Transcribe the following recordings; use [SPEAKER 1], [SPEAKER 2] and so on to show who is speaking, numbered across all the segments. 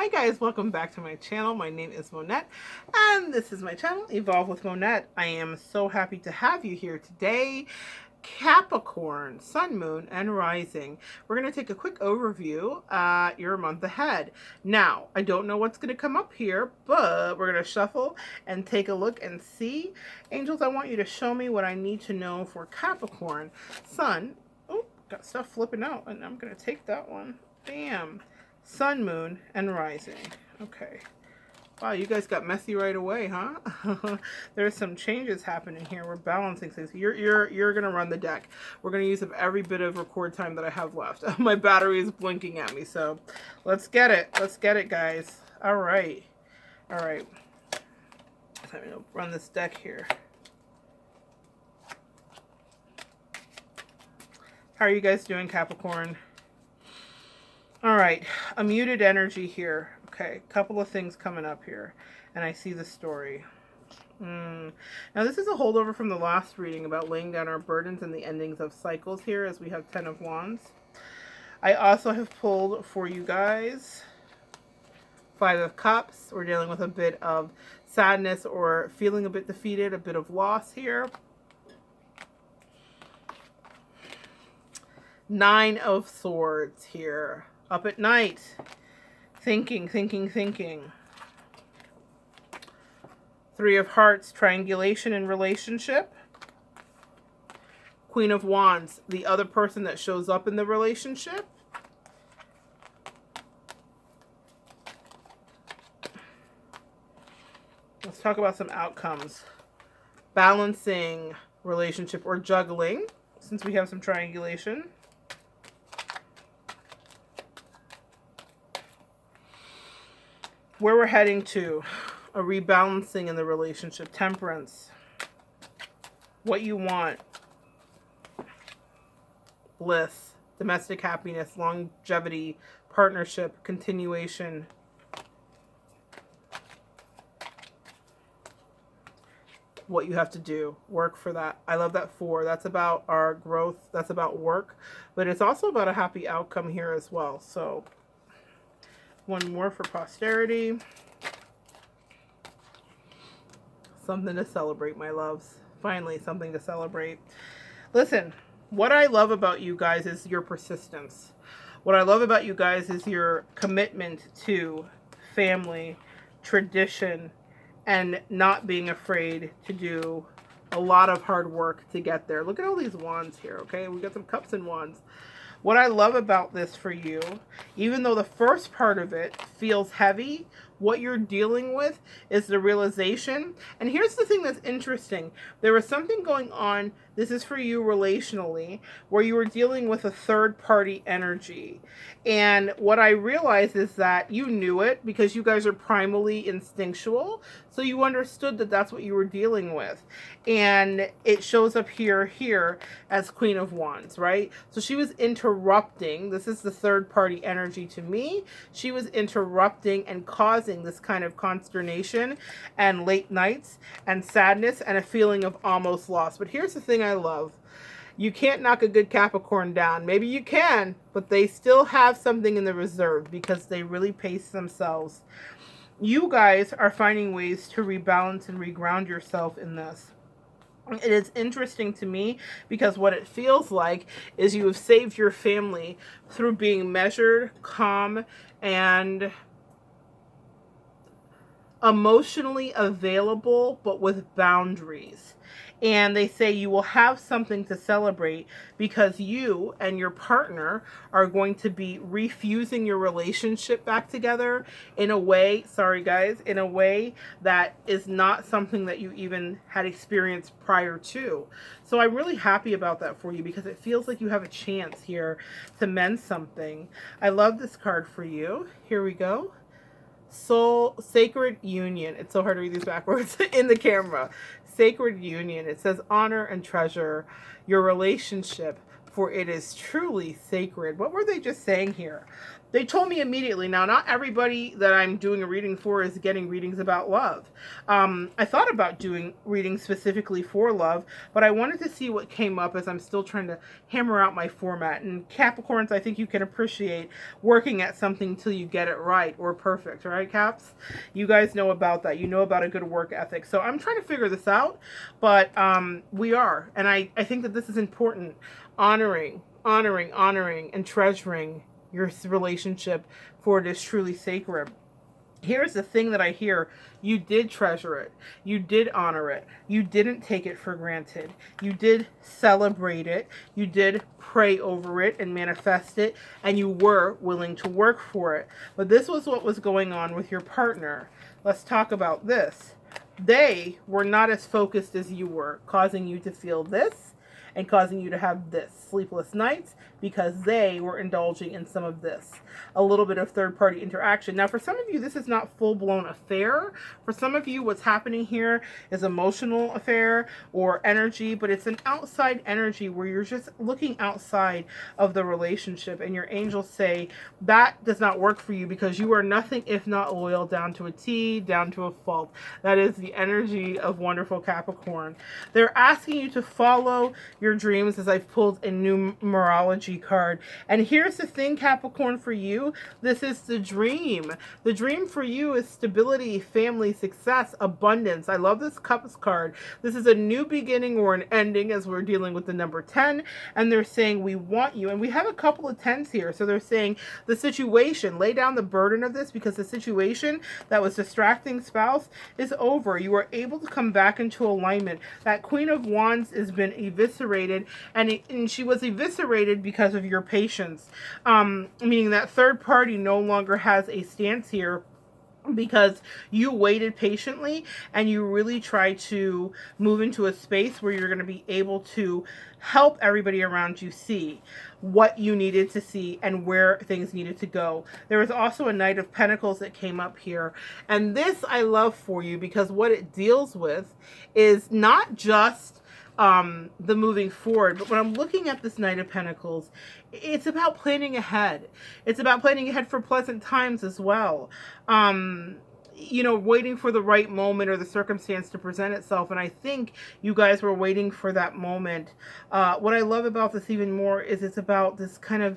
[SPEAKER 1] Hi guys, welcome back to my channel. My name is Monette and this is my channel, Evolve with Monette. I am so happy to have you here today. Capricorn, Sun, Moon, and Rising. We're going to take a quick overview. You're a month ahead. Now, I don't know what's going to come up here, but we're going to shuffle and take a look and see. Angels, I want you to show me what I need to know for Capricorn, Sun. Oh, got stuff flipping out, and I'm going to take that one. Bam. Sun, Moon, and Rising. Okay. Wow, you guys got messy right away, huh? There's some changes happening here. We're balancing things. You're gonna run the deck. We're gonna use up every bit of record time that I have left. My battery is blinking at me, so let's get it. Let's get it, guys. All right. All right. Let me run this deck here. How are you guys doing, Capricorn? All right, a muted energy here. Okay, a couple of things coming up here, and I see the story. Now, this is a holdover from the last reading about laying down our burdens and the endings of cycles here, as we have 10 of Wands. I also have pulled for you guys 5 of Cups. We're dealing with a bit of sadness or feeling a bit defeated, a bit of loss here. 9 of Swords here. Up at night, thinking. 3 of Hearts, triangulation in relationship. Queen of Wands, the other person that shows up in the relationship. Let's talk about some outcomes. Balancing relationship or juggling, since we have some triangulation. Where we're heading to, a rebalancing in the relationship, temperance, what you want, bliss, domestic happiness, longevity, partnership, continuation. What you have to do, work for that. I love that 4. That's about our growth. That's about work, but it's also about a happy outcome here as well. So one more for posterity. Something to celebrate, my loves. Finally, something to celebrate. Listen, what I love about you guys is your persistence. What I love about you guys is your commitment to family, tradition, and not being afraid to do a lot of hard work to get there. Look at all these wands here, okay? We got some cups and wands. What I love about this for you, even though the first part of it feels heavy, what you're dealing with is the realization. And here's the thing that's interesting. There was something going on, this is for you relationally, where you were dealing with a third-party energy. And what I realized is that you knew it because you guys are primally instinctual. So you understood that that's what you were dealing with. And it shows up here as Queen of Wands, right? So she was interrupting. This is the third-party energy to me. She was interrupting and causing this kind of consternation and late nights and sadness and a feeling of almost loss. But here's the thing I love. You can't knock a good Capricorn down. Maybe you can, but they still have something in the reserve because they really pace themselves. You guys are finding ways to rebalance and reground yourself in this. It is interesting to me because what it feels like is you have saved your family through being measured, calm, and emotionally available, but with boundaries. And they say you will have something to celebrate because you and your partner are going to be refusing your relationship back together in a way, sorry guys, in a way that is not something that you even had experienced prior to. So I'm really happy about that for you because it feels like you have a chance here to mend something. I love this card for you. Here we go. Soul, Sacred Union. It's so hard to read these backwards in the camera. Sacred Union. It says honor and treasure your relationship for it is truly sacred. What were they just saying here? They told me immediately. Now, not everybody that I'm doing a reading for is getting readings about love. I thought about doing readings specifically for love, but I wanted to see what came up as I'm still trying to hammer out my format. And Capricorns, I think you can appreciate working at something till you get it right or perfect, right, Caps? You guys know about that. You know about a good work ethic. So I'm trying to figure this out, but we are. And I think that this is important. Honoring, and treasuring your relationship, for it is truly sacred. Here's the thing that I hear. You did treasure it. You did honor it. You didn't take it for granted. You did celebrate it. You did pray over it and manifest it. And you were willing to work for it. But this was what was going on with your partner. Let's talk about this. They were not as focused as you were, causing you to feel this and causing you to have this sleepless nights, because they were indulging in some of this, a little bit of third-party interaction. Now, for some of you, this is not full-blown affair. For some of you, what's happening here is emotional affair or energy, but it's an outside energy where you're just looking outside of the relationship, and your angels say that does not work for you because you are nothing if not loyal, down to a T, down to a fault. That is the energy of wonderful Capricorn. They're asking you to follow your dreams, as I've pulled a numerology card. And here's the thing, Capricorn, for you, this is the dream. The dream for you is stability, family, success, abundance. I love this Cups card. This is a new beginning or an ending, as we're dealing with the number 10. And they're saying, we want you. And we have a couple of 10s here. So they're saying the situation, lay down the burden of this, because the situation that was distracting spouse is over. You are able to come back into alignment. That Queen of Wands has been eviscerated, and she was eviscerated because of your patience, meaning that third party no longer has a stance here, because you waited patiently and you really try to move into a space where you're going to be able to help everybody around you see what you needed to see and where things needed to go. There was also a Knight of Pentacles that came up here, and this I love for you, because what it deals with is not just the moving forward, but when I'm looking at this Knight of Pentacles, it's about planning ahead. It's about planning ahead for pleasant times as well. You know, waiting for the right moment or the circumstance to present itself. And I think you guys were waiting for that moment. What I love about this even more is it's about this kind of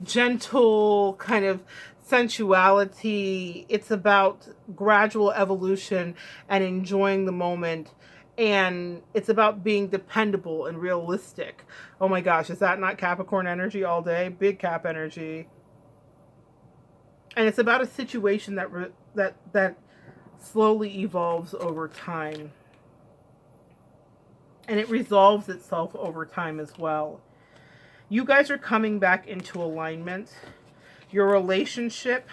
[SPEAKER 1] gentle kind of sensuality. It's about gradual evolution and enjoying the moment. And it's about being dependable and realistic. Oh my gosh, is that not Capricorn energy all day? Big Cap energy. And it's about a situation that slowly evolves over time. And it resolves itself over time as well. You guys are coming back into alignment. Your relationship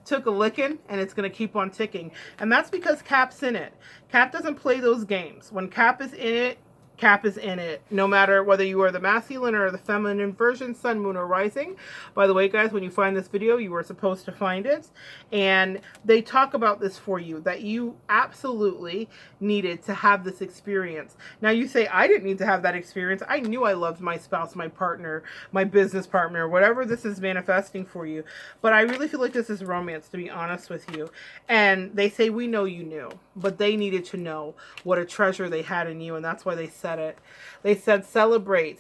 [SPEAKER 1] took a licking, and it's going to keep on ticking. And that's because Cap's in it. Cap doesn't play those games. When Cap is in it, Cap is in it, no matter whether you are the masculine or the feminine version, sun, moon, or rising. By the way, guys, when you find this video, you were supposed to find it. And they talk about this for you, that you absolutely needed to have this experience. Now, you say, I didn't need to have that experience. I knew I loved my spouse, my partner, my business partner, whatever this is manifesting for you. But I really feel like this is romance, to be honest with you. And they say, we know you knew, but they needed to know what a treasure they had in you, and that's why they said it. They said, celebrate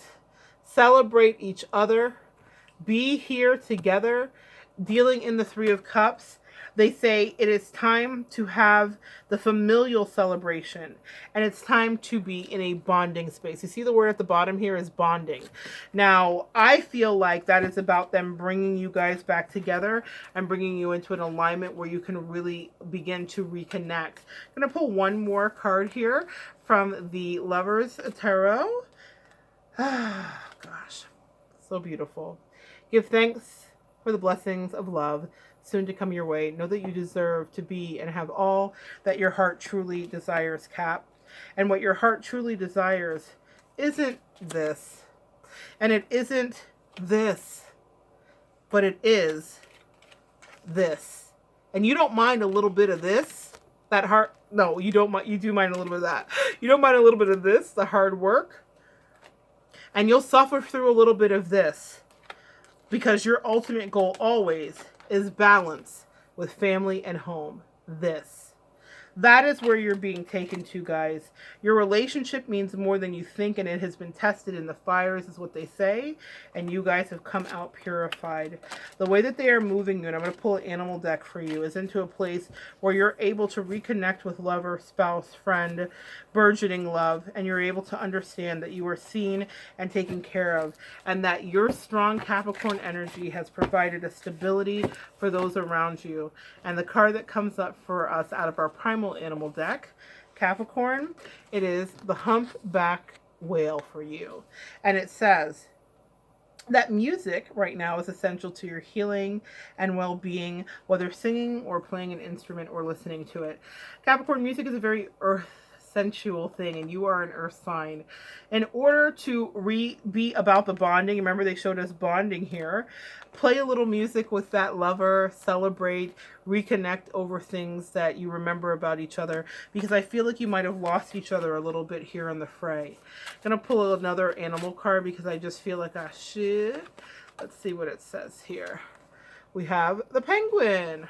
[SPEAKER 1] each other, be here together, dealing in the Three of Cups. They say it is time to have the familial celebration, and it's time to be in a bonding space. You see the word at the bottom here is bonding. Now, I feel like that is about them bringing you guys back together and bringing you into an alignment where you can really begin to reconnect. I'm going to pull one more card here from the Lovers Tarot. Ah, gosh, so beautiful. Give thanks for the blessings of love soon to come your way. Know that you deserve to be and have all that your heart truly desires, Cap. And what your heart truly desires isn't this. And it isn't this. But it is this. And you don't mind a little bit of this? That heart... No, you don't mind. You do mind a little bit of that. You don't mind a little bit of this, the hard work. And you'll suffer through a little bit of this because your ultimate goal always is balance with family and home. That is where you're being taken to, guys. Your relationship means more than you think, and it has been tested in the fires, is what they say. And you guys have come out purified. The way that they are moving you, and I'm going to pull an animal deck for you, is into a place where you're able to reconnect with lover, spouse, friend, burgeoning love, and you're able to understand that you are seen and taken care of, and that your strong Capricorn energy has provided a stability for those around you. And the card that comes up for us out of our primal animal deck, Capricorn, it is the humpback whale for you. And it says that music right now is essential to your healing and well-being, whether singing or playing an instrument or listening to it. Capricorn, music is a very earth sensual thing, and you are an earth sign. In order to be about the bonding, remember they showed us bonding here, play a little music with that lover, celebrate, reconnect over things that you remember about each other, because I feel like you might have lost each other a little bit here in the fray. I'm gonna pull another animal card because I just feel like I should. Let's see what it says here. We have the penguin.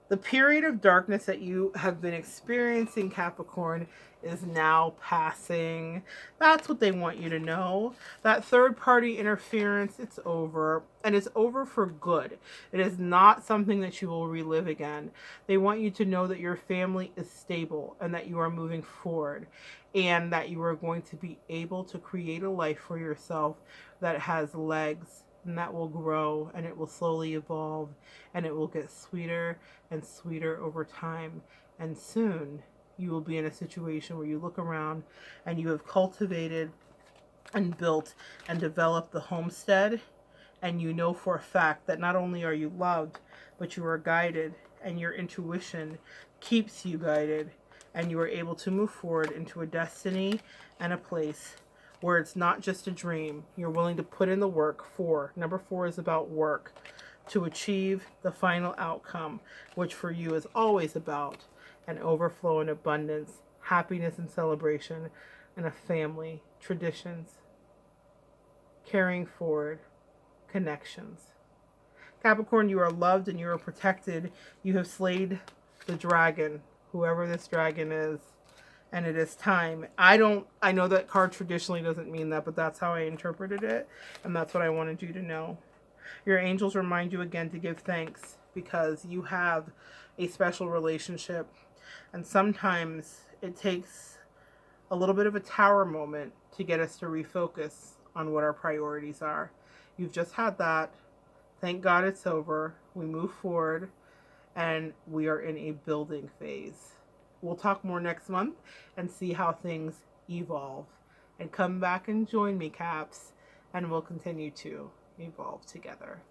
[SPEAKER 1] The period of darkness that you have been experiencing, Capricorn, is now passing. That's what they want you to know. That third-party interference, it's over. And it's over for good. It is not something that you will relive again. They want you to know that your family is stable and that you are moving forward. And that you are going to be able to create a life for yourself that has legs, and that will grow, and it will slowly evolve, and it will get sweeter and sweeter over time. And soon you will be in a situation where you look around and you have cultivated and built and developed the homestead, and you know for a fact that not only are you loved, but you are guided, and your intuition keeps you guided, and you are able to move forward into a destiny and a place where it's not just a dream. You're willing to put in the work for. Number 4 is about work to achieve the final outcome, which for you is always about an overflow and abundance, happiness and celebration, and a family, traditions, carrying forward, connections. Capricorn, you are loved and you are protected. You have slayed the dragon, whoever this dragon is. And it is time. I know that card traditionally doesn't mean that, but that's how I interpreted it. And that's what I wanted you to know. Your angels remind you again to give thanks because you have a special relationship. And sometimes it takes a little bit of a tower moment to get us to refocus on what our priorities are. You've just had that. Thank God it's over. We move forward and we are in a building phase. We'll talk more next month and see how things evolve. And come back and join me, Caps, and we'll continue to evolve together.